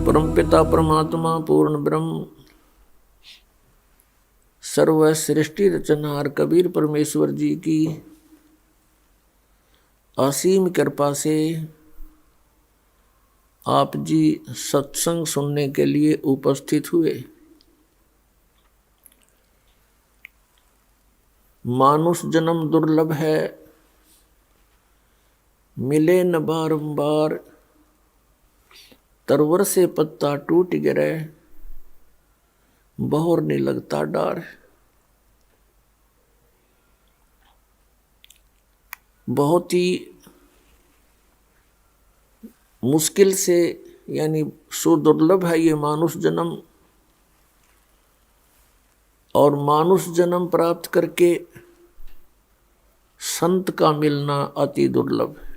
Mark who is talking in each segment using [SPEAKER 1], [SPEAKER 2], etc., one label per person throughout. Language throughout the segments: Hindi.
[SPEAKER 1] परमपिता परमात्मा पूर्ण ब्रह्म सर्व सृष्टि रचनहार कबीर परमेश्वर जी की असीम कृपा से आप जी सत्संग सुनने के लिए उपस्थित हुए। मानुष जन्म दुर्लभ है, मिले न बारंबार। तरवर से पत्ता टूट गिरे, बहोर नहीं लगता डार। बहुत ही मुश्किल से यानी सुदुर्लभ है ये मानुष जन्म, और मानुष जन्म प्राप्त करके संत का मिलना अति दुर्लभ है।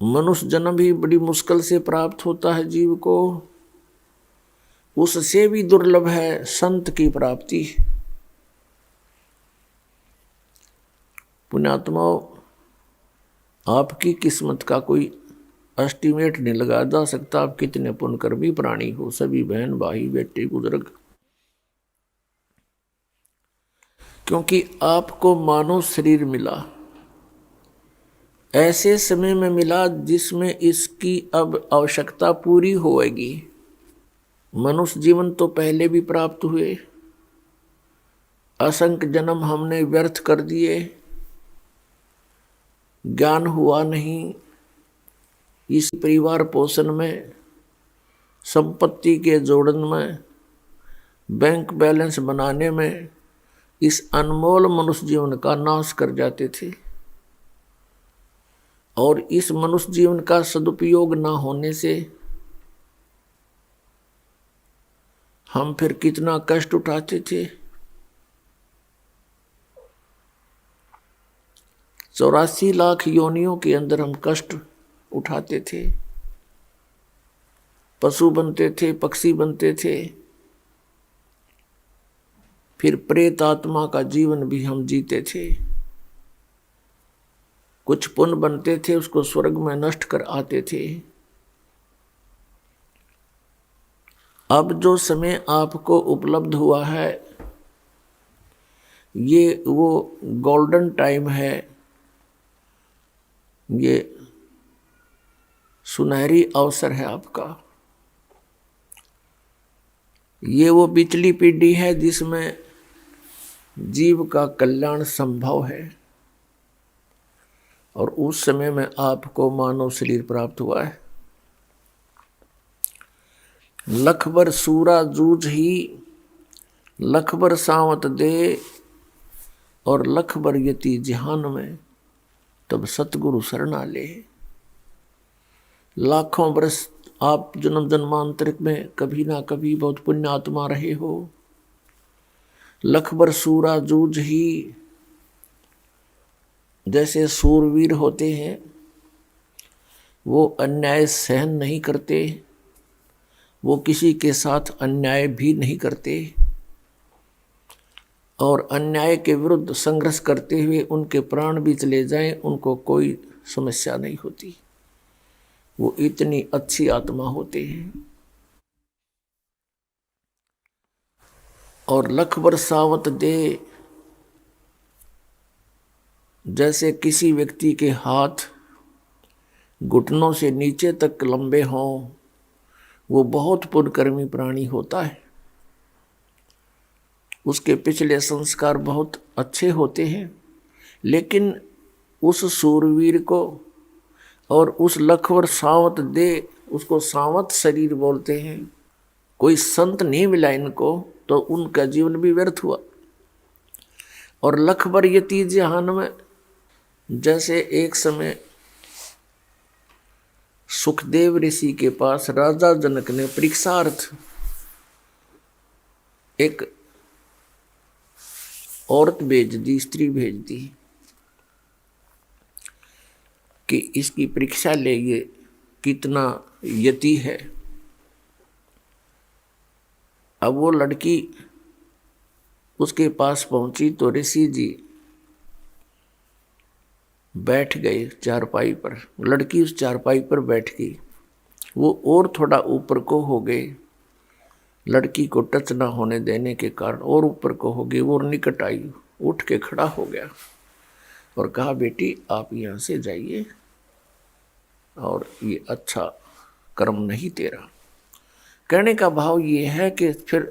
[SPEAKER 1] मनुष्य जन्म ही बड़ी मुश्किल से प्राप्त होता है जीव को, उससे भी दुर्लभ है संत की प्राप्ति। पुण्यात्माओं, आपकी किस्मत का कोई एस्टीमेट नहीं लगाया जा सकता। आप कितने पुण्यकर्मी प्राणी हो, सभी बहन भाई बेटे बुजुर्ग, क्योंकि आपको मानव शरीर मिला, ऐसे समय में मिला जिसमें इसकी अब आवश्यकता पूरी होएगी। मनुष्य जीवन तो पहले भी प्राप्त हुए, असंख्य जन्म हमने व्यर्थ कर दिए, ज्ञान हुआ नहीं। इस परिवार पोषण में, संपत्ति के जोड़न में, बैंक बैलेंस बनाने में इस अनमोल मनुष्य जीवन का नाश कर जाते थे। और इस मनुष्य जीवन का सदुपयोग ना होने से हम फिर कितना कष्ट उठाते थे। 84 लाख योनियों के अंदर हम कष्ट उठाते थे, पशु बनते थे, पक्षी बनते थे, फिर प्रेत आत्मा का जीवन भी हम जीते थे। कुछ पुण्य बनते थे, उसको स्वर्ग में नष्ट कर आते थे। अब जो समय आपको उपलब्ध हुआ है, ये वो गोल्डन टाइम है, ये सुनहरी अवसर है आपका। ये वो पिछली पीढ़ी है जिसमें जीव का कल्याण संभव है, और उस समय में आपको मानव शरीर प्राप्त हुआ है। लखबर सूरा जूझ ही, लखबर सावत दे, और लखबर यति जहान में, तब सतगुरु शरणा ले। लाखों वर्ष आप जन्म जन्मांतर में कभी ना कभी बहुत पुण्य आत्मा रहे हो। लखबर सूरा जूझ ही, जैसे सूरवीर होते हैं, वो अन्याय सहन नहीं करते, वो किसी के साथ अन्याय भी नहीं करते, और अन्याय के विरुद्ध संघर्ष करते हुए उनके प्राण भी चले जाएं, उनको कोई समस्या नहीं होती। वो इतनी अच्छी आत्मा होते हैं। और लखबर सावत दे, जैसे किसी व्यक्ति के हाथ घुटनों से नीचे तक लंबे हों, वो बहुत पुण्यकर्मी प्राणी होता है। उसके पिछले संस्कार बहुत अच्छे होते हैं, लेकिन उस सूरवीर को और उस लखवर सावत दे, उसको सावत शरीर बोलते हैं। कोई संत नहीं मिला इनको, तो उनका जीवन भी व्यर्थ हुआ। और लखबर यति जहान में, जैसे एक समय सुखदेव ऋषि के पास राजा जनक ने परीक्षार्थ एक औरत भेज दी, स्त्री भेज दी कि इसकी परीक्षा ले, ये कितना यति है। अब वो लड़की उसके पास पहुंची तो ऋषि जी बैठ गए चारपाई पर। लड़की उस चारपाई पर बैठ गई। वो और थोड़ा ऊपर को हो गए, लड़की को टच ना होने देने के कारण और ऊपर को हो गई। वो निकट आई, उठ के खड़ा हो गया और कहा, बेटी आप यहाँ से जाइए और ये अच्छा कर्म नहीं तेरा। कहने का भाव ये है कि फिर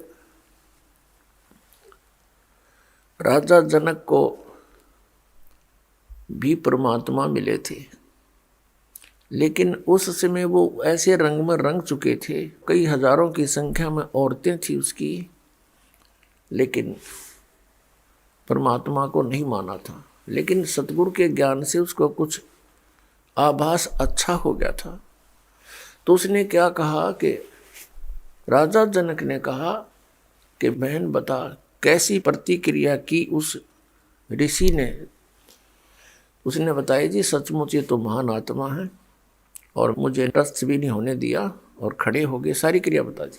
[SPEAKER 1] राजा जनक को भी परमात्मा मिले थे, लेकिन उस समय वो ऐसे रंग में रंग चुके थे, कई हजारों की संख्या में औरतें थी उसकी, लेकिन परमात्मा को नहीं माना था। लेकिन सतगुरु के ज्ञान से उसको कुछ आभास अच्छा हो गया था। तो उसने क्या कहा कि राजा जनक ने कहा कि बहन बता कैसी प्रतिक्रिया की उस ऋषि ने। उसने बताया, जी सचमुच ये तो महान आत्मा है और मुझे रस्त भी नहीं होने दिया और खड़े हो गए, सारी क्रिया बता दी।